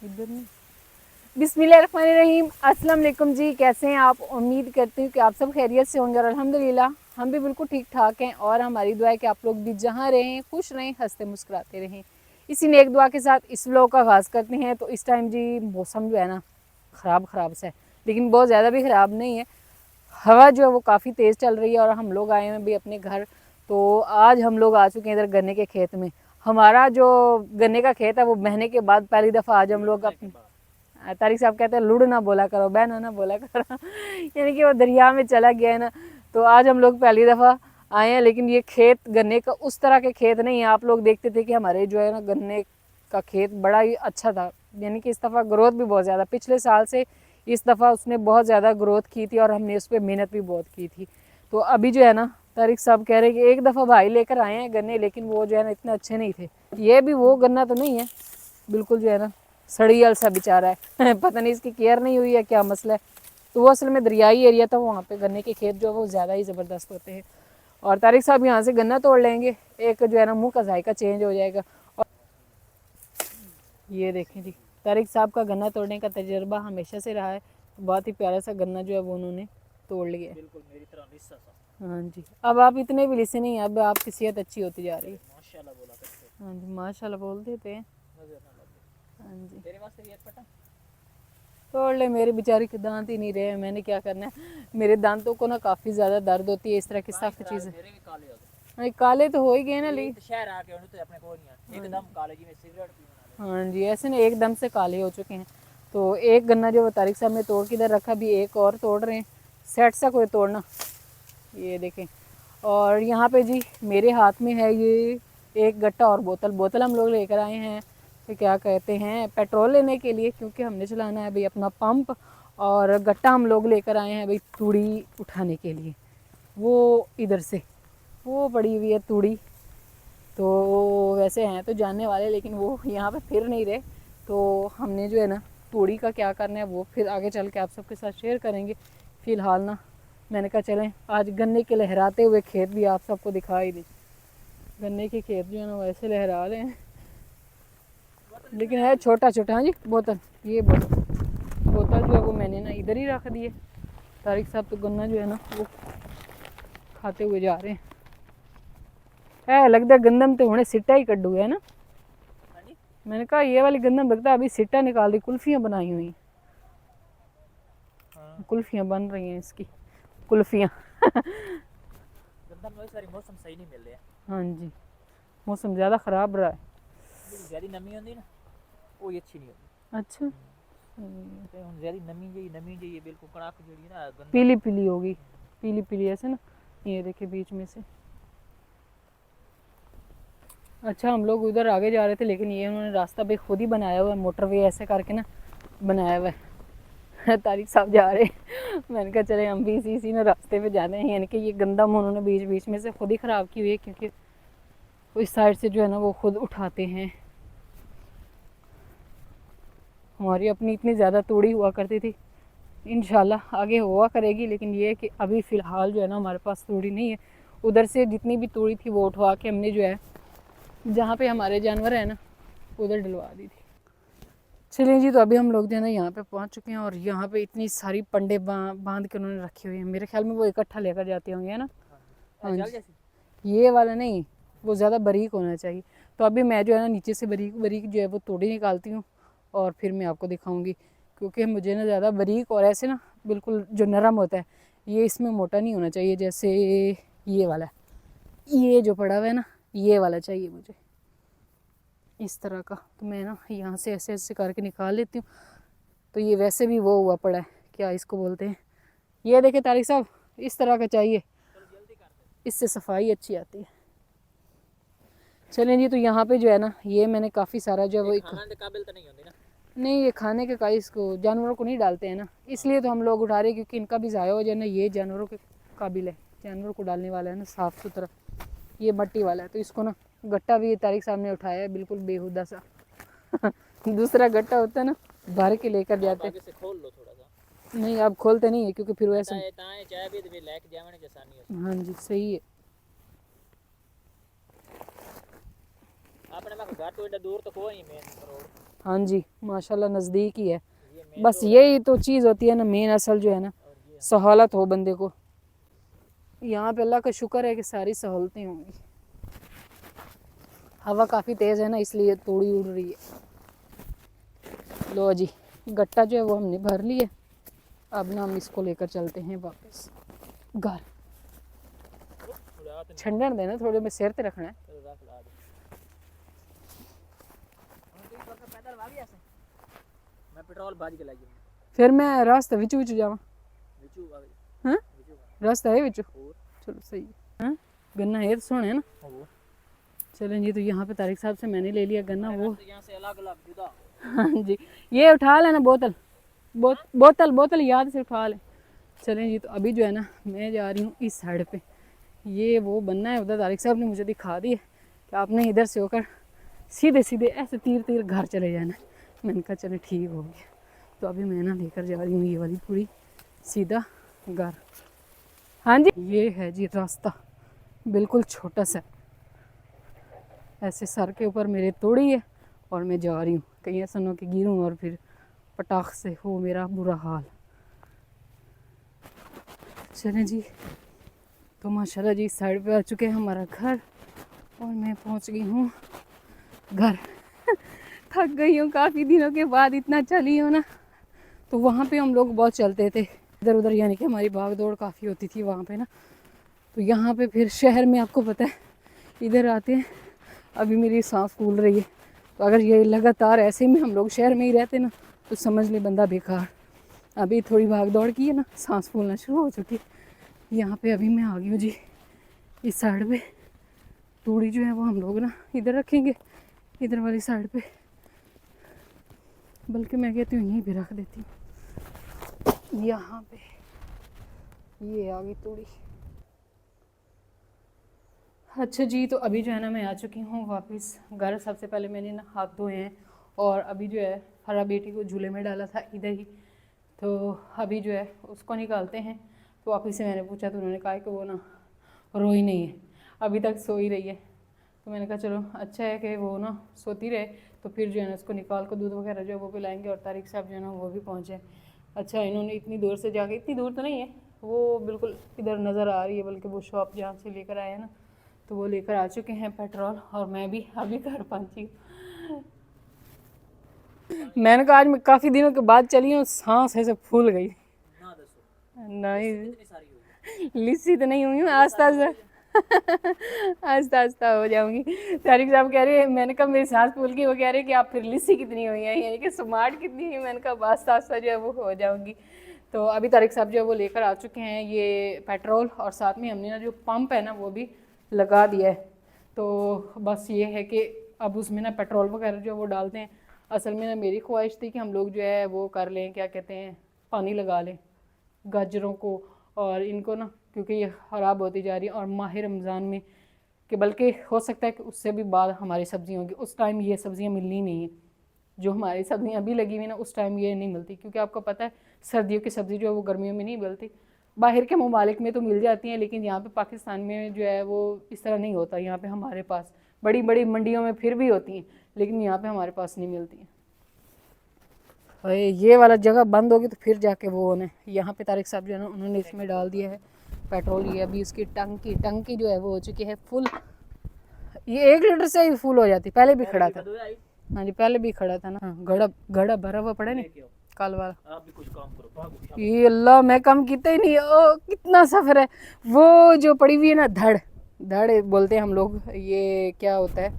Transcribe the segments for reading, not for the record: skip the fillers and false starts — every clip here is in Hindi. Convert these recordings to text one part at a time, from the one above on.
इधर नहीं। बिस्मिल्लाहिर्रहमानिर्रहीम, अस्सलाम वालेकुम जी। कैसे हैं आप? उम्मीद करती हूँ कि आप सब खैरियत से होंगे और अल्हम्दुलिल्लाह हम भी बिल्कुल ठीक ठाक हैं। और हमारी दुआ है कि आप लोग भी जहाँ रहें खुश रहें, हंसते मुस्कुराते रहें। इसी नेक दुआ के साथ इस व्लॉग का आगाज़ करते हैं। तो इस टाइम जी मौसम जो है ना ख़राब सा है, लेकिन बहुत ज़्यादा भी ख़राब नहीं है। हवा जो है वो काफ़ी तेज़ चल रही है और हम लोग आए हैं भी अपने घर। तो आज हम लोग आ चुके हैं इधर गन्ने के खेत में। हमारा जो गन्ने का खेत है वो महीने के बाद पहली दफ़ा आज हम लोग अपने तारिक साहब कहते हैं लुड़ ना बोला करो, बहना ना बोला करो यानी कि वो दरिया में चला गया है ना। तो आज हम लोग पहली दफ़ा आए हैं, लेकिन ये खेत गन्ने का उस तरह के खेत नहीं है। आप लोग देखते थे कि हमारे जो है ना गन्ने का खेत बड़ा ही अच्छा था, यानी कि इस दफ़ा ग्रोथ भी बहुत ज़्यादा, पिछले साल से इस दफ़ा उसने बहुत ज़्यादा ग्रोथ की थी और हमने उस पर मेहनत भी बहुत की थी। तो अभी जो है ना तारिक साहब कह रहे हैं कि एक दफ़ा भाई लेकर आए हैं गन्ने, लेकिन वो जो है ना इतने अच्छे नहीं थे। ये भी वो गन्ना तो नहीं है, बिल्कुल जो है ना सड़ियल सा बेचारा है पता नहीं इसकी केयर नहीं हुई है क्या मसला है। तो वो असल में दरियाई एरिया था, वहाँ पे गन्ने के खेत जो है वो ज़्यादा ही ज़बरदस्त होते हैं। और तारिक साहब यहाँ से गन्ना तोड़ लेंगे, एक जो है ना मुँह का जायका चेंज हो जाएगा। और ये देखें जी, तारिक साहब का गन्ना तोड़ने का तजर्बा हमेशा से रहा है। बहुत ही प्यारा सा गन्ना जो है वो उन्होंने तोड़ लिया है। बिल्कुल मेरी तरह लिस्सा सा। हाँ जी, अब आप इतने भी लिसे नहीं, अब आपकी सेहत अच्छी होती जा रही है। माशाल्लाह बोला करते। हाँ जी, माशाल्लाह बोल देते हैं। नजर ना लगे। हाँ जी, तेरे वास्ते भी एक पटा। तोड़ ले, मेरी बेचारी के दांत ही नहीं रहे, मैंने क्या करना है। मेरे दांतों को ना काफ़ी ज़्यादा दर्द होती है इस तरह की सख्त चीज़ें। मेरे भी काले हो गए। हाँ, काले तो हो ही गए ना, ये लेकिन तो शहर आके उन्हें तो अपने को नहीं है एकदम काले जी में सिगरेट पीने हाँ जी ऐसे ना एकदम से काले हो चुके हैं। तो एक गन्ना जो तारिक साहब ने तोड़ के इधर रखा, भी एक और तोड़ रहे हैं। सेट सा कोई तोड़ना, ये देखें। और यहाँ पे जी मेरे हाथ में है ये एक गट्टा और बोतल। बोतल हम लोग लेकर आए हैं तो क्या कहते हैं पेट्रोल लेने के लिए, क्योंकि हमने चलाना है भाई अपना पंप। और गट्टा हम लोग लेकर आए हैं भाई तूड़ी उठाने के लिए। वो इधर से वो पड़ी हुई है तूड़ी। तो वैसे हैं तो जानने वाले, लेकिन वो यहाँ पे फिर नहीं रहे। तो हमने जो है ना तूड़ी का क्या करना है वो फिर आगे चल के आप सबके साथ शेयर करेंगे। फ़िलहाल ना मैंने कहा चलें आज गन्ने के लहराते हुए खेत भी आप सबको दिखा ही दी। गन्ने के खेत जो है ना वैसे लहरा रहे हैं, लेकिन है छोटा छोटा। हाँ जी बोतल, ये बोतल जो है वो मैंने ना इधर ही रख दी है। तारिक साहब तो गन्ना जो है ना वो खाते हुए जा रहे हैं। है लगता है गंदम तो उन्हें सिट्टा ही कड्डू है ना। मैंने कहा ये वाली गंदम लगता है अभी सिट्टा निकाल दी, कुल्फियाँ बनाई हुई। हाँ। कुल्फियाँ बन रही हैं इसकी, कुल्फियाँ गंदम में सारी मौसम सही नहीं मिल रहा है। हाँ जी, मौसम ज़्यादा ख़राब रहा है। ज्यादा नमी होती ना वो अच्छी नहीं होती। अच्छा, ते हुन ज्यादा नमी जी बिल्कुल कड़ाक जड़ी ना गंदम पीली पीली होगी, पीली पीली ऐसे ना। ये देखिए बीच में से। अच्छा हम लोग उधर आगे जा रहे थे, लेकिन ये उन्होंने रास्ता भी खुद ही बनाया हुआ है, मोटरवे ऐसे करके ना बनाया हुआ है तारिक साहब जा रहे हैं मैंने कहा चले हम भी इसी ना रास्ते पे जाते हैं। यानी कि ये गंदम उन्होंने बीच बीच में से खुद ही ख़राब की हुई है, क्योंकि इस साइड से जो है ना वो खुद उठाते हैं। हमारी अपनी इतनी ज़्यादा तोड़ी हुआ करती थी, इंशाल्लाह आगे हुआ करेगी, लेकिन ये है कि अभी फ़िलहाल जो है ना हमारे पास तोड़ी नहीं है। उधर से जितनी भी तोड़ी थी वो उठवा के हमने जो है जहाँ पे हमारे जानवर है ना उधर डलवा दी थी। चलिए जी, तो अभी हम लोग जो है ना यहाँ पे पहुँच चुके हैं और यहाँ पे इतनी सारी पंडे बांध के उन्होंने रखी हुई है। मेरे ख्याल में वो इकट्ठा लेकर जाते होंगे, है ना। हाँ जी, ये वाला नहीं, वो ज़्यादा बारीक होना चाहिए। तो अभी मैं जो है ना नीचे से बारीक बारीक जो है वो तोड़ी निकालती हूँ और फिर मैं आपको दिखाऊंगी, क्योंकि मुझे ना ज़्यादा बारीक और ऐसे ना बिल्कुल जो नरम होता है ये इसमें मोटा नहीं होना चाहिए। जैसे ये वाला, ये जो पड़ा हुआ है ना ये वाला चाहिए मुझे इस तरह का। तो मैं ना यहाँ से ऐसे ऐसे करके निकाल लेती हूँ। तो ये वैसे भी वो हुआ पड़ा है, क्या इसको बोलते हैं, ये देखे तारिक साहब इस तरह का चाहिए, इससे सफाई अच्छी आती है। चलें जी, तो यहाँ पे जो है ना ये मैंने काफ़ी सारा जो है वो खाना के काबिल तो नहीं होती ना। नहीं, ये खाने के काइस को जानवरों को नहीं डालते हैं ना, इसलिए तो हम लोग उठा रहे हैं, क्योंकि इनका भी ज़ाया हो जाए ना। ये जानवरों के काबिल है, जानवरों को डालने वाला है ना, साफ़ सुथरा। ये मट्टी वाला है, तो इसको ना गट्टा भी तारिक साहब ने उठाया है बिल्कुल बेहुदा सा दूसरा गट्टा होता है ना भर के लेकर जाते। आगे से खोल लो थोड़ा सा। नहीं आप खोलते नहीं है, क्योंकि फिर वैसे चाय भी लेके जाने की आसानी है। हाँ जी सही है। आपने मैं घर तो एडा दूर तो कोई मेन रोड। हाँ जी माशाल्लाह नज़दीक ही है। बस यही तो चीज़ होती है ना मेन, असल जो है ना सहूलत हो बंदे को। यहाँ पे अल्लाह का शुक्र है कि सारी सहूलतें होंगी। हवा काफ़ी तेज़ है ना इसलिए तोड़ी उड़ रही है। लो जी गट्टा जो है वो हमने भर लिया। अब ना हम इसको लेकर चलते हैं वापस घर। छंडन देना थोड़े में सिर ते रखना है। मैं पेट्रोल बाज के लाई फिर मैं रास्ते विच विच जावा। विचू हाँ विचू रास्ता है विच। और चलो सही है। हाँ गन्ना है तो सोना है ना। और चलें जी, तो यहाँ पे तारिक साहब से मैंने ले लिया गन्ना वो। यहाँ से अलग अलग जुदा। हाँ जी ये उठा लेना बोतल, बोतल बोतल याद से उठा लें। चलें जी, तो अभी जो है ना मैं जा रही हूँ इस साइड पे। ये वो बनना है उधर तारिक साहब ने मुझे दिखा दी है कि आपने इधर से होकर सीधे सीधे ऐसे तीर तीर घर चले जाना। मैंने कहा चले ठीक हो गया। तो अभी मैं ना लेकर जा रही हूँ ये वाली पूरी सीधा घर। हाँ जी ये है जी रास्ता, बिल्कुल छोटा सा ऐसे सर के ऊपर मेरे तोड़ी है और मैं जा रही हूँ। कहीं ऐसा ना कि गिरूँ और फिर पटाख से हो मेरा बुरा हाल। चलें जी, तो माशाल्लाह जी साइड पे आ चुके हैं हमारा घर और मैं पहुँच गई हूँ घर। थक गई हूँ काफ़ी दिनों के बाद, इतना चली हूँ ना। तो वहाँ पे हम लोग बहुत चलते थे इधर उधर, यानी कि हमारी भाग दौड़ काफ़ी होती थी वहाँ पे ना। तो यहाँ पे फिर शहर में आपको पता है इधर आते हैं। अभी मेरी सांस फूल रही है, तो अगर ये लगातार ऐसे में हम लोग शहर में ही रहते ना तो समझ ले बंदा बेकार। अभी थोड़ी भाग दौड़ की है ना, सांस फूलना शुरू हो चुकी है। यहाँ पे अभी मैं आ गई हूँ जी इस साइड पे। तूड़ी जो है वो हम लोग ना इधर रखेंगे, इधर वाली साइड पे, बल्कि मैं कहती हूँ यहीं पे रख देती हूँ। यहाँ पे ये आ गई तूड़ी। अच्छा जी, तो अभी जो है ना मैं आ चुकी हूँ वापस घर। सबसे पहले मैंने ना हाथ धोए हैं और अभी जो है हरा बेटी को झूले में डाला था इधर ही, तो अभी जो है उसको निकालते हैं। तो वापस से मैंने पूछा तो उन्होंने कहा कि वो ना रोई नहीं है, अभी तक सो ही रही है। तो मैंने कहा चलो अच्छा है कि वो ना सोती रहे, तो फिर जो है ना उसको निकाल कर दूध वगैरह जो है वो पिलाएंगे और तारिक साहब जो है ना वो भी पहुँचे। अच्छा इन्होंने इतनी दूर से जाके, इतनी दूर तो नहीं है वो बिल्कुल इधर नज़र आ रही है, बल्कि वो शॉप जहाँ से लेकर आए हैं ना तो वो लेकर आ चुके हैं पेट्रोल। और मैं भी अभी घर पहुँची। मैंने कहा आज मैं काफ़ी दिनों के बाद चली हूँ, सांस ऐसे फूल गई। ना दसो नहीं इतनी सारी हुई लिस्सी तो नहीं हुई हूँ, आस्ता आस्ता आस्ता आस्ता हो जाऊंगी। तारिक साहब कह रहे हैं, मैंने कहा मेरी सांस फूल गई, वो कह रहे हैं कि आप फिर लिस्सी कितनी हुई है, यानी कि स्मार्ट कितनी है। मैंने कहा आस्ता आस्ता जो है वो हो जाऊंगी। तो अभी तारिक साहब जो है वो लेकर आ चुके हैं ये पेट्रोल, और साथ में हमने ना जो पंप है ना वो भी लगा दिया है। तो बस ये है कि अब उसमें ना पेट्रोल वगैरह जो वो डालते हैं। असल में ना मेरी ख्वाहिश थी कि हम लोग जो है वो कर लें, क्या कहते हैं, पानी लगा लें गाजरों को और इनको ना, क्योंकि ये ख़राब होती जा रही है। और माह रमज़ान में कि बल्कि हो सकता है कि उससे भी बाद हमारी सब्ज़ियाँ होंगी, उस टाइम ये सब्ज़ियाँ मिलनी नहीं है। जो हमारी सब्ज़ियाँ अभी लगी हुई ना उस टाइम ये नहीं मिलती, क्योंकि आपको पता है सर्दियों की सब्ज़ी जो है वो गर्मियों में नहीं मिलती। बाहर के ममालिक में तो मिल जाती हैं, लेकिन यहाँ पे पाकिस्तान में जो है वो इस तरह नहीं होता। यहाँ पे हमारे पास बड़ी बड़ी मंडियों में फिर भी होती हैं, लेकिन यहाँ पे हमारे पास नहीं मिलती हैं। ये वाला जगह बंद होगी तो फिर जाके वो होने यहाँ पे तारिक साहब जो है ना उन्होंने इसमें डाल दिया है पेट्रोल। ये अभी उसकी टंकी जो है वो हो चुकी है फुल। ये 1 लीटर से ही फुल हो जाती, पहले भी खड़ा था। हाँ जी पहले भी खड़ा था ना। हाँ घड़ा घड़ा भरा हुआ पड़ा नहीं कल वाला। आप भी कुछ काम करो भागो ये अल्लाह मैं कम कितना ही नहीं। ओ कितना सफ़र है। वो जो पड़ी हुई है ना धड़ धड़ बोलते हैं हम लोग, ये क्या होता है,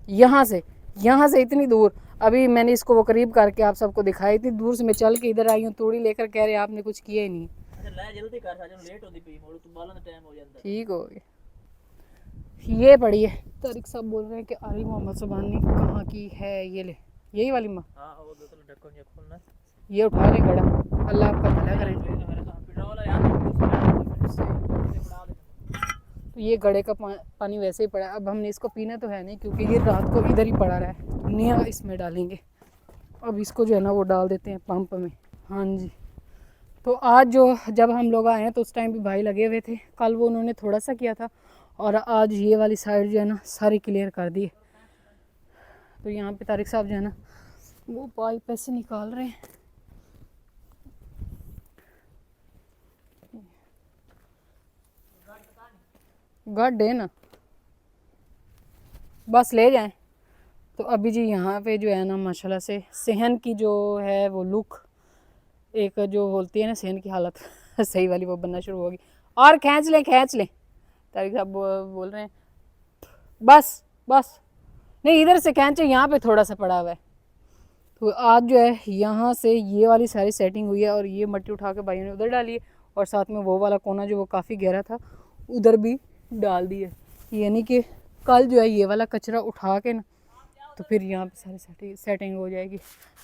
यहाँ से इतनी दूर। अभी मैंने इसको वो करीब करके आप सबको दिखाई, इतनी दूर से मैं चल के इधर आई हूँ तूड़ी लेकर, कह रहे आपने कुछ किया ही नहीं। अच्छा ले जल्दी कर साजन लेट होती पई मोड़ तू बालन टाइम हो जाता ठीक हो गया। ये पड़ी है, तारिक साहब बोल रहे हैं कि आली मोहम्मद सुबहानी कहाँ की है, ये ले यही वाली माँ। हां वो बोतल ढक्कन ये खोलना ये उठा ले घड़ा, अल्लाह आपका भला करे। मेरे तो पेट्रोल है यार तो ये घड़े का पानी वैसे ही पड़ा है। अब हमने इसको पीना तो है नहीं, क्योंकि ये रात को इधर ही पड़ा रहा है। नया इसमें डालेंगे। अब इसको जो है ना वो डाल देते हैं पंप में। हाँ जी, तो आज जो जब हम लोग आए हैं तो उस टाइम भी भाई लगे हुए थे। कल वो उन्होंने थोड़ा सा किया था और आज ये वाली साइड जो है ना सारी क्लियर कर दी है। तो यहाँ पे तारिक साहब जो है ना वो पाइप ऐसे निकाल रहे हैं। गड्ढे ना बस ले जाएं। तो अभी जी यहाँ पे जो है ना माशाल्लाह से सहन की जो है वो लुक, एक जो बोलती है ना सहन की हालत सही वाली, वो बनना शुरू होगी। और खींच लें खींच लें, तारिक साहब बोल रहे हैं बस बस, नहीं इधर से खींचे, यहाँ पे थोड़ा सा पड़ा हुआ है। तो आज जो है यहाँ से ये वाली सारी सेटिंग हुई है और ये मट्टी उठा के भाइयों ने उधर डाली है और साथ में वो वाला कोना जो वो काफ़ी गहरा था उधर भी डाल दी है। यानी कि कल जो है ये वाला कचरा उठा के ना तो फिर यहाँ पे सारी सेटिंग हो जाएगी।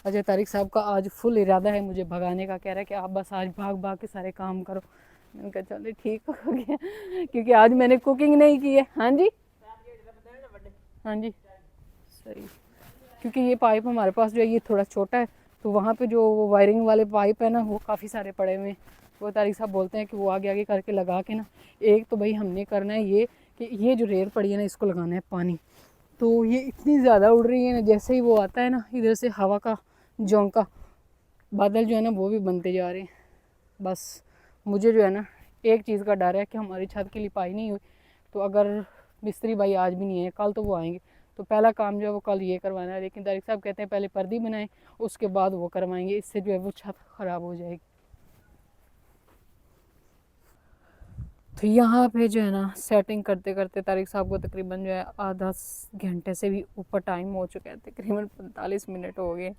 अच्छा तारिक साहब का आज फुल इरादा है मुझे भगाने का, कह रहा है कि आप बस आज भाग भाग के सारे काम करो। मैंने कहा चलो ठीक हो गया क्योंकि आज मैंने कुकिंग नहीं की है। हाँ जी हाँ जी सही, क्योंकि ये पाइप हमारे पास जो है ये थोड़ा छोटा है, तो वहाँ पे जो वायरिंग वाले पाइप है ना वो काफ़ी सारे पड़े हुए हैं। वो तारिक साहब बोलते हैं कि वो आगे आगे करके लगा के ना, एक तो भाई हमने करना है ये कि ये जो रेत पड़ी है ना इसको लगाना है पानी। तो ये इतनी ज़्यादा उड़ रही है ना, जैसे ही वो आता है ना इधर से हवा का झोंका, बादल जो है ना वो भी बनते जा रहे हैं। बस मुझे जो है ना एक चीज़ का डर है कि हमारी छत की लिपाई नहीं हुई, तो अगर मिस्त्री भाई आज भी नहीं है, कल तो वो आएंगे, तो पहला काम जो है वो कल ये करवाना है। लेकिन तारिक साहब कहते हैं पहले पर्दी बनाएं उसके बाद वो करवाएंगे, इससे जो है वो छत ख़राब हो जाएगी। तो यहाँ पे जो है ना सेटिंग करते करते तारिक साहब को तकरीबन जो है आधा घंटे से भी ऊपर टाइम हो चुका है, तकरीबन 45 मिनट हो गए।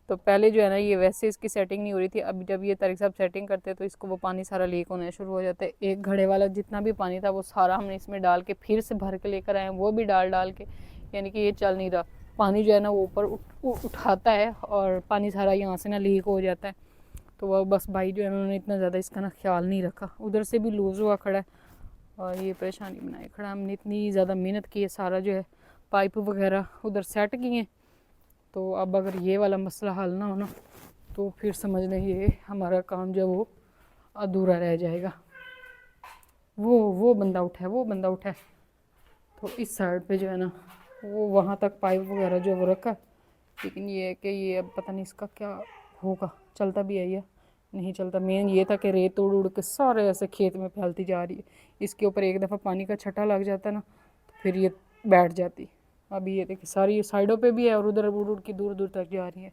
तो पहले जो है ना ये वैसे इसकी सेटिंग नहीं हो रही थी, अभी जब ये तारिक साहब सेटिंग करते तो इसको वो पानी सारा लीक होना शुरू हो जाता है। एक घड़े वाला जितना भी पानी था वो सारा हमने इसमें डाल के फिर से भर के लेकर आए, वो भी डाल के, यानी कि ये चल नहीं रहा। पानी जो है ना वो ऊपर उठाता है और पानी सारा यहाँ से ना लीक हो जाता है। तो वह बस भाई जो है उन्होंने इतना ज़्यादा इसका ना ख्याल नहीं रखा, उधर से भी लूज़ हुआ खड़ा है और ये परेशानी बनाए खड़ा। हमने इतनी ज़्यादा मेहनत की है, सारा जो है पाइप वगैरह उधर सेट किए, तो अब अगर ये वाला मसला हल ना हो ना तो फिर समझ लें ये हमारा काम जो है वो अधूरा रह जाएगा। वो बंदा उठा है, वो बंदा उठा है। तो इस साइड पे जो है ना वो वहाँ तक पाइप वगैरह जो है वो रखा, लेकिन ये है कि ये अब पता नहीं इसका क्या होगा, चलता भी है या नहीं चलता। मेन ये था कि रेत उड़ उड़ के सारे ऐसे खेत में फैलती जा रही है, इसके ऊपर एक दफ़ा पानी का छट्टा लग जाता ना तो फिर ये बैठ जाती। अभी ये देखिए सारी साइडों पे भी है और उधर उड़ उड़ के दूर दूर तक जा रही है।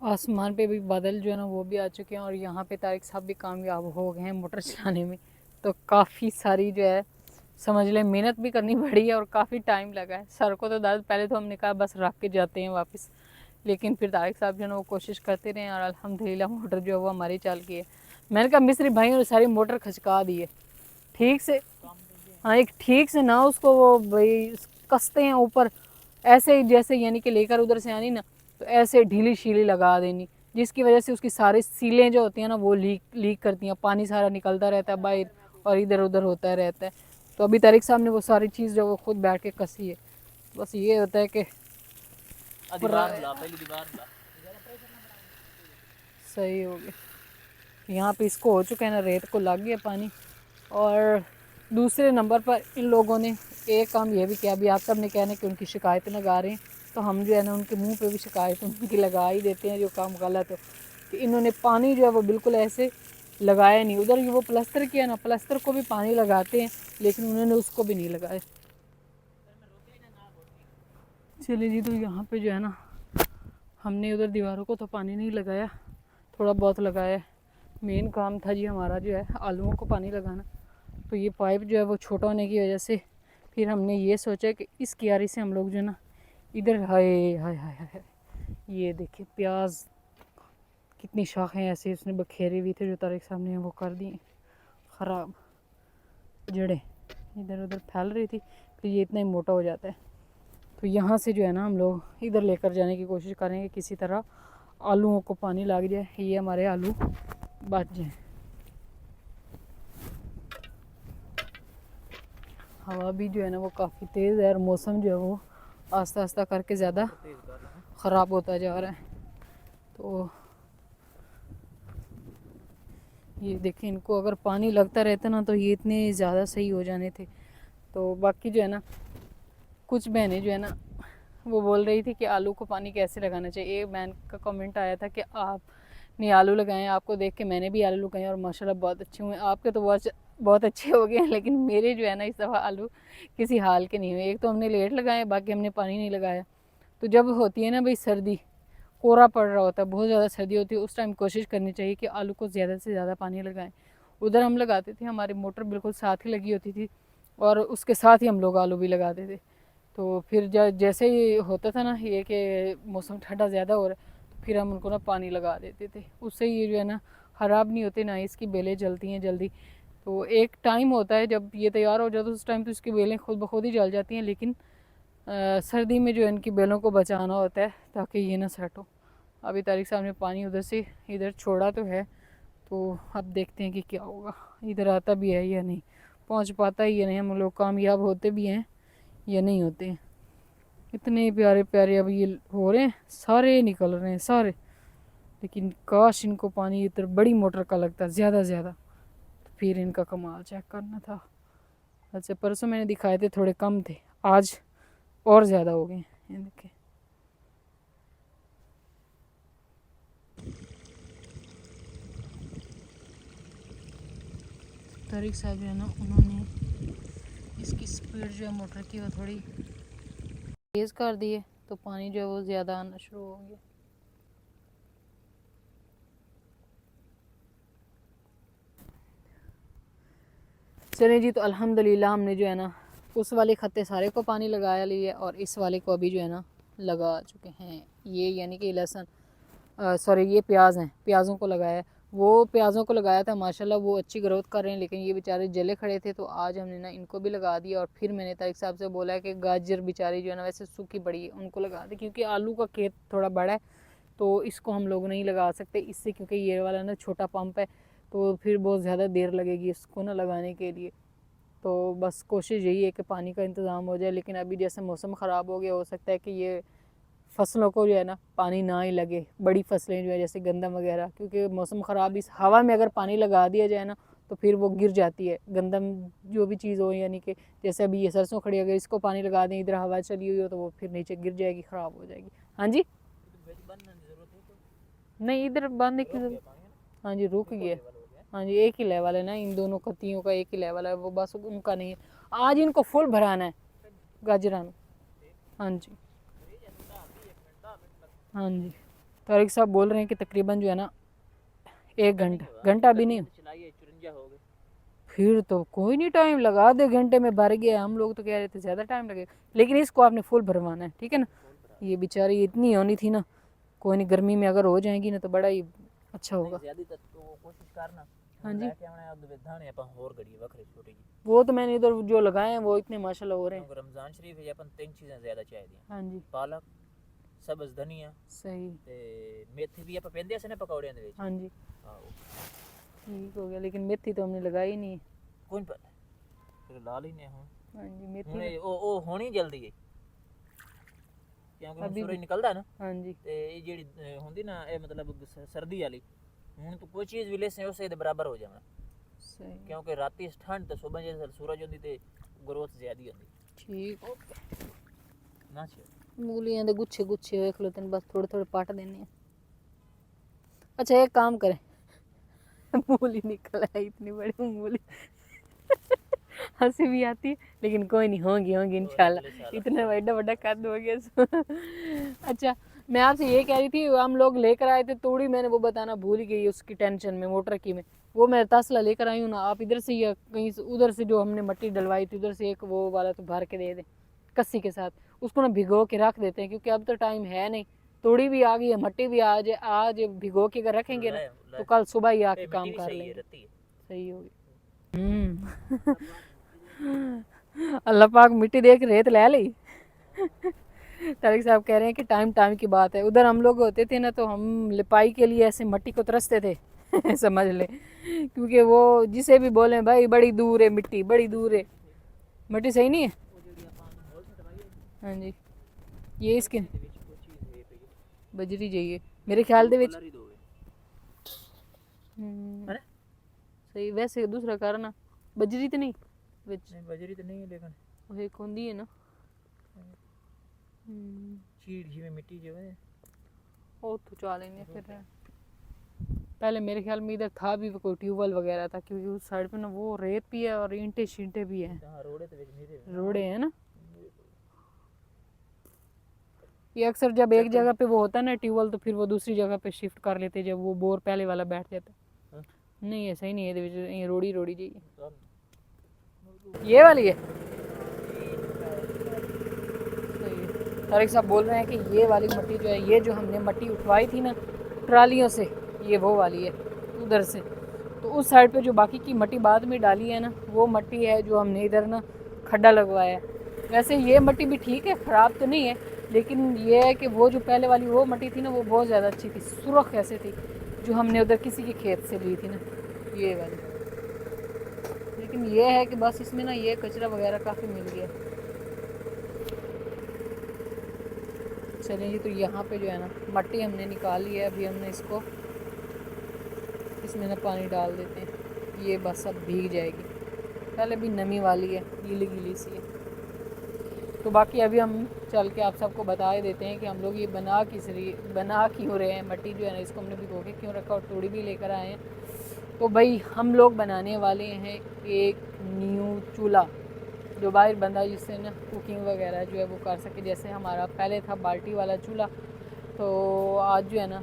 आसमान पे भी बादल जो है ना वो भी आ चुके हैं और यहाँ पे तारिक साहब भी कामयाब हो गए हैं मोटर चलाने में। तो काफ़ी सारी जो है समझ लें मेहनत भी करनी पड़ी है और काफ़ी टाइम लगा है। सर को तो दाद पहले तो हमने कहा बस रख के जाते हैं वापस, लेकिन फिर तारिक साहब जो है ना वो कोशिश करते रहे और अल्हम्दुलिल्लाह मोटर जो है वो हमारी चल गई है। मैंने कहा मिस्त्री भाई ने सारी मोटर खचका दी है ठीक से, हाँ एक ठीक से ना उसको वो भाई कसते हैं ऊपर ऐसे जैसे, यानी कि लेकर उधर से आनी ना तो ऐसे ढीली शीली लगा देनी, जिसकी वजह से उसकी सारी सीलें जो होती हैं ना वो लीक करती हैं, पानी सारा निकलता रहता है बाहर और इधर उधर होता रहता है। तो अभी तारिक साहब ने वो सारी चीज़ जो वो खुद बैठ के कसी है। बस ये होता है कि सही हो गया। यहाँ पे इसको हो चुका है ना, रेत को लग गया पानी। और दूसरे नंबर पर इन लोगों ने एक काम ये भी किया, अभी आप सब ने कहना कि उनकी शिकायतें लगा रहे हैं, तो हम जो है ना उनके मुंह पे भी शिकायत उनकी लगा ही देते हैं जो काम गलत हो। कि इन्होंने पानी जो है वो बिल्कुल ऐसे लगाया नहीं, उधर वो प्लास्टर किया ना, प्लास्टर को भी पानी लगाते हैं लेकिन उन्होंने उसको भी नहीं लगाया। चलिए जी, तो यहाँ पे जो है ना हमने उधर दीवारों को तो पानी नहीं लगाया, थोड़ा बहुत लगाया है। मेन काम था जी हमारा जो है आलूओं को पानी लगाना। तो ये पाइप जो है वो छोटा होने की वजह से फिर हमने ये सोचा कि इस क्यारी से हम लोग जो है ना इधर, हाय हाय हाय हाय, ये देखिए प्याज कितनी शाखें ऐसे उसने बखेरे हुई थे जो तारिक साहब ने वो कर दी ख़राब, जड़ें इधर उधर फैल रही थी, फिर ये इतना ही मोटा हो जाता है। तो यहाँ से जो है ना हम लोग इधर लेकर जाने की कोशिश करेंगे, किसी तरह आलूओं को पानी लग जाए, ये हमारे आलू बच जाए। हवा भी जो है ना वो काफ़ी तेज़ है और मौसम जो है वो आस्ता आस्ता करके ज़्यादा ख़राब होता जा रहा है। तो ये देखिए इनको अगर पानी लगता रहता ना तो ये इतने ज़्यादा सही हो जाने थे। तो बाकी जो है ना कुछ बहनें जो है ना वो बोल रही थी कि आलू को पानी कैसे लगाना चाहिए। एक मैन का कमेंट आया था कि आपने आलू लगाए, आपको देख के मैंने भी आलू लगाए और माशाल्लाह बहुत अच्छे हुए। आपके तो बहुत बहुत अच्छे हो गए हैं, लेकिन मेरे जो है ना इस दफ़ा आलू किसी हाल के नहीं हुए। एक तो हमने लेट लगाए, बाकी हमने पानी नहीं लगाया। तो जब होती है ना भाई सर्दी, कोहरा पड़ रहा होता है, बहुत ज़्यादा सर्दी होती है, उस टाइम कोशिश करनी चाहिए कि आलू को ज़्यादा से ज़्यादा पानी लगाएं। उधर हम लगाते थे, हमारी मोटर बिल्कुल साथ ही लगी होती थी और उसके साथ ही हम लोग आलू भी लगाते थे। तो फिर जैसे ही होता था ना ये कि मौसम ठंडा ज़्यादा हो रहा है, तो फिर हम उनको ना पानी लगा देते थे। उससे ये जो है ना ख़राब नहीं होते, ना इसकी बेलें जलती हैं जल्दी। तो एक टाइम होता है जब ये तैयार हो जाता है, उस टाइम तो इसकी बेलें खुद ब खुद ही जल जाती हैं, लेकिन सर्दी में जो इनकी बेलों को बचाना होता है ताकि ये ना सेट हो। अभी तारिक साहब ने पानी उधर से इधर छोड़ा तो है, तो अब देखते हैं कि क्या होगा, इधर आता भी है या नहीं, पहुंच पाता ही या नहीं, हम लोग कामयाब होते भी हैं या नहीं होते हैं। इतने प्यारे प्यारे अब ये हो रहे हैं, सारे निकल रहे हैं सारे, लेकिन काश इनको पानी इधर बड़ी मोटर का लगता ज़्यादा ज़्यादा, तो फिर इनका कमाल चेक करना था। अच्छा परसों मैंने दिखाए थे थोड़े कम थे, आज और ज़्यादा हो गए ये देखें। तारिक साहब जो है ना उन्होंने इसकी स्पीड जो है मोटर की वो थोड़ी तेज़ कर दी है, तो पानी जो है वो ज़्यादा आना शुरू हो गया। चले जी, तो अल्हम्दुलिल्लाह हमने जो है ना उस वाले खत्ते सारे को पानी लगाया लिया और इस वाले को अभी जो है ना लगा चुके हैं। ये यानी कि लहसुन सॉरी ये प्याज हैं, प्याज़ों को लगाया है। वो प्याज़ों को लगाया था, माशाल्लाह वो अच्छी ग्रोथ कर रहे हैं, लेकिन ये बेचारे जले खड़े थे, तो आज हमने ना इनको भी लगा दिया। और फिर मैंने तारिक साहब से बोला है कि गाजर बेचारी जो है ना वैसे सूखी पड़ी है, उनको लगा दे, क्योंकि आलू का खेत थोड़ा बड़ा है, तो इसको हम लोग नहीं लगा सकते इससे, क्योंकि ये वाला ना छोटा पंप है, तो फिर बहुत ज़्यादा देर लगेगी इसको ना लगाने के लिए। तो बस कोशिश यही है कि पानी का इंतज़ाम हो जाए, लेकिन अभी जैसे मौसम ख़राब हो गया, हो सकता है कि ये फसलों को जो है ना पानी ना ही लगे, बड़ी फसलें जो है जैसे गंदम वगैरह, क्योंकि मौसम ख़राब, इस हवा में अगर पानी लगा दिया जाए ना तो फिर वो गिर जाती है गंदम, जो भी चीज़ हो, यानी कि जैसे अभी ये सरसों खड़ी, अगर इसको पानी लगा दें, इधर हवा चली हुई हो, तो वो फिर नीचे गिर जाएगी, ख़राब हो जाएगी। हाँ जी, नहीं इधर बांधने की जरूरत, हाँ जी रुक गया। हाँ जी एक ही लेवल है ना, इन दोनों कत्तियों का एक ही लेवल है, वो बस उनका नहीं है। आज इनको फुल भराना है गाजरान। हाँ जी हाँ जी, तारिक साहब बोल रहे हैं कि तकरीबन जो है ना 1 घंटा भी नहीं, फिर तो कोई नहीं, टाइम लगा, 1 घंटे में भर गया। हम लोग तो कह रहे थे ज़्यादा टाइम लगेगा, लेकिन इसको आपने फुल भरवाना है, ठीक है ना। ये बेचारी इतनी होनी थी ना, कोई नहीं, गर्मी में अगर हो जाएगी ना तो बड़ा ही अच्छा होगा। हाँ जी वो तो मैंने इधर जो लगाए हैं वो इतने माशाल्लाह हो रहे हैं। रमजान शरीफ है अपन 3 चीज़ें ज़्यादा चाहिए, हाँ जी पालक, सब्ज़ धनिया सही, ते मेथी भी ਆਪਾਂ ਪੈਂਦੇ ਨੇ ਪਕੌੜਿਆਂ ਦੇ ਵਿੱਚ। हाँ जी ਹਾਂ ठीक हो गया, लेकिन मेथी तो हमने लगाई नहीं है। ਕੋਈ ਪਤਾ ਫਿਰ ਲਾ ਲੈਨੇ ਹੁਣ। हाँ जी मेथी ਹੁਣ ਉਹ ਹੋਣੀ ਜਲਦੀ ਹੈ ਕਿਉਂਕਿ ਹੁਣ अभी ਸੂਰਜ भी, ਨਿਕਲਦਾ ਨਾ, हाँ जी ਤੇ ਇਹ ਜਿਹੜੀ ਹੁੰਦੀ ਨਾ ਇਹ ਮਤਲਬ ਸਰਦੀ ਵਾਲੀ, ਹੁਣ ਤੂੰ ਕੋਈ ਚੀਜ਼ ਵੀ ਲੈਸੇ ਉਸੇ ਦੇ ਬਰਾਬਰ ਹੋ ਜਾਣਾ, सही क्योंकि राती ठंड तो सुबह जैसे सूरज होती तो ग्रोथ ज्यादा होती ठीक हो गया। ना। मूलियां दे गुच्छे गुच्छे देख लो, तेन बस थोड़े थोड़े पाट देने हैं। अच्छा एक काम करें, मूली निकल आई इतनी बड़ी मूली, हंसी भी आती है, लेकिन कोई नहीं, होंगी होंगी इंशाल्लाह, इतना बड़ा बड़ा कद हो गया। अच्छा मैं आपसे ये कह रही थी, हम लोग लेकर आए थे तोड़ी, मैंने वो बताना भूल ही गई उसकी टेंशन में, मोटर की में, वो मैं तसला लेकर आई हूँ ना, आप इधर से या कहीं से उधर से जो हमने मट्टी डलवाई थी उधर से एक वो वाला तो भर के दे दें कस्सी के साथ, उसको ना भिगो के रख देते हैं, क्योंकि अब तो टाइम है नहीं, तोड़ी भी आ गई है, मट्टी भी आज भिगो के अगर रखेंगे ना तो कल सुबह ही आके काम कर लेंगे। सही होगी। अल्लाह पाक मिट्टी देख रेत ले ली। तारिक साहब कह रहे हैं कि टाइम टाइम की बात है, उधर हम लोग होते थे ना तो हम लिपाई के लिए ऐसे मट्टी को तरसते थे समझ ले, क्योंकि वो जिसे भी बोले भाई बड़ी दूर है मिट्टी, बड़ी दूर है, मट्टी सही नहीं है। हाँ जी ये इसके बजरी चाहिए मेरे ख्याल दे विच, सही, वैसे दूसरा कारण बजरी तो नहीं विच, बजरी तो नहीं है लेकिन वो एक होंदी है ना, चीड़ जी में मिट्टी जो है वो तो चलेंगे फिर। पहले मेरे ख्याल में इधर था भी कोई ट्यूबवेल वगैरह था, क्योंकि उस साइड पे ना वो रेत भी है और ईंटे शींटे भी हैं, हाँ रोड़े तो नहीं रहे रोड़े हैं ना। ये अक्सर जब एक जगह पे वो होता है ना ट्यूबवेल, तो फिर वो दूसरी जगह पे शिफ्ट कर लेते जब वो बोर पहले वाला बैठ जाता। हाँ। नहीं ऐसा ही नहीं है, ये रोड़ी रोड़ी जी तो ये वाली है। तारिक साहब बोल रहे हैं कि ये वाली मट्टी जो है, ये जो हमने मट्टी उठवाई थी ना ट्रालियों से, ये वो वाली है उधर से। तो उस साइड पे जो बाकी की मट्टी बाद में डाली है ना, वो मट्टी है जो हमने इधर ना खड्डा लगवाया है। वैसे ये मट्टी भी ठीक है, ख़राब तो नहीं है, लेकिन ये है कि वो जो पहले वाली वो मट्टी थी ना, वो बहुत ज़्यादा अच्छी थी, सुरख ऐसे थी, जो हमने उधर किसी के खेत से ली थी ना, ये वाली। लेकिन ये है कि बस इसमें ना ये कचरा वगैरह काफ़ी मिल गया। चलिए जी, तो यहाँ पे जो है ना मट्टी हमने निकाल ली है, अभी हमने इसको इसमें ना पानी डाल देते हैं, ये बस अब भीग जाएगी। पहले भी नमी वाली है, गीली गीली सी है। तो बाकी अभी हम चल के आप सबको बता ही देते हैं कि हम लोग ये बना क्यों रहे हैं। मट्टी जो है ना इसको हमने भिगो के क्यों रखा और तोड़ी भी लेकर आए हैं। तो भाई हम लोग बनाने वाले हैं एक न्यू चूल्हा जो बाहर बंदा, जिससे ना कुकिंग वगैरह जो है वो कर सके। जैसे हमारा पहले था बाल्टी वाला चूल्हा, तो आज जो है ना,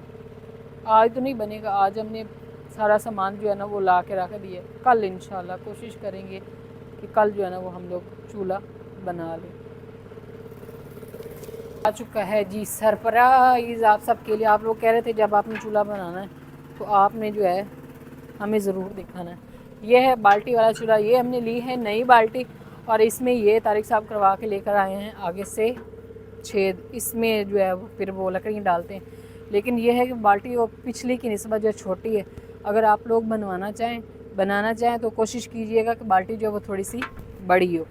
आज तो नहीं बनेगा, आज हमने सारा सामान जो है ना वो ला के रख दिया। कल इंशाल्लाह कोशिश करेंगे कि कल जो है ना वो हम लोग चूल्हा बना लें। आ चुका है जी सरप्राइज़ आप सबके लिए। आप लोग कह रहे थे जब आपने चूल्हा बनाना है तो आपने जो है हमें ज़रूर दिखाना है। ये है बाल्टी वाला चूल्हा, ये हमने ली है नई बाल्टी, और इसमें ये तारिक साहब करवा के लेकर आए हैं आगे से छेद, इसमें जो है फिर वो लकड़ियाँ डालते हैं। लेकिन ये है कि बाल्टी वो पिछली की निस्बत जो छोटी है। अगर आप लोग बनाना चाहें तो कोशिश कीजिएगा कि बाल्टी जो है वो थोड़ी सी बड़ी हो।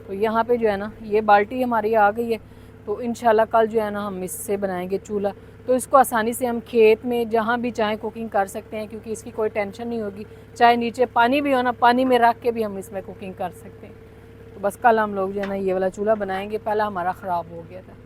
तो यहाँ पे जो है ना ये बाल्टी हमारी आ गई है, तो इंशाल्लाह कल जो है ना हम इससे बनाएंगे चूल्हा। तो इसको आसानी से हम खेत में जहाँ भी चाहें कुकिंग कर सकते हैं, क्योंकि इसकी कोई टेंशन नहीं होगी। चाहे नीचे पानी भी हो ना, पानी में रख के भी हम इसमें कुकिंग कर सकते हैं। तो बस कल हम लोग जो है ना ये वाला चूल्हा बनाएंगे, पहला हमारा ख़राब हो गया था।